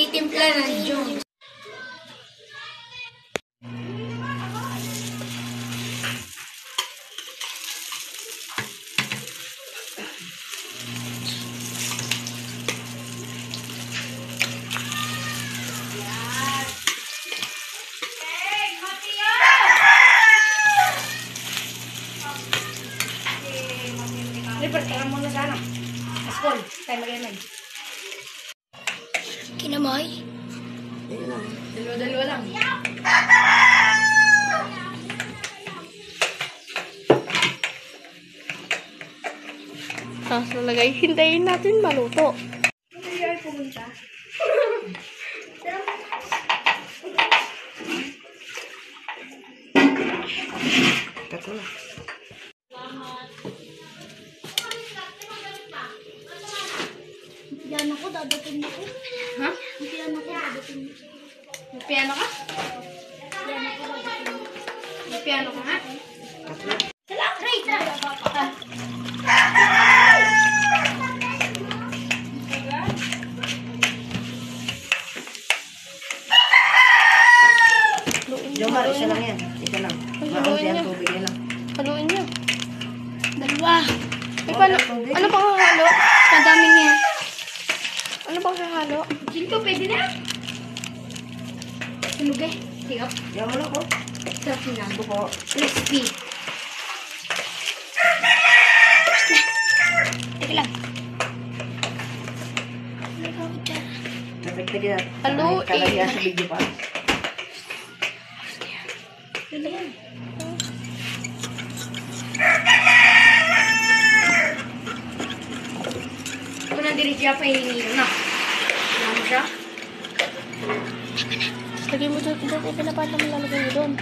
Tinitimpla na June. Lipat ka muna sana. Askol, tayo mag-inan. Kinamay? Dalawa-dalawa lang. Tapos nalagay, hintayin natin maluto. Hindi ay pumunta. Cut mo na. Piano ko, dadating ako. Ha? Piano ko, dadating ako. May piano ka? Piano ko, dadating ako. May piano ka nga? Cut mo na. Salang, Ray! Jomar, isa lang yan. Isa lang. Maunti ang tubig yan lang. Haluin niyo. Dalawa. Ay, paano? Ano pang halo? Kadami niya. Ano pang halo? Ginto, pwede na? Sunog eh. Tingap. Yan mo na ko. Sarap na. Ito po. Crispy. Teka lang. Napagtag yan. Haluin. Kalagyan sa video pa. Kung nandiri siya, pahinihiro na. Alam mo siya? Lagay mo doon. Pinapata mo lalagay mo doon.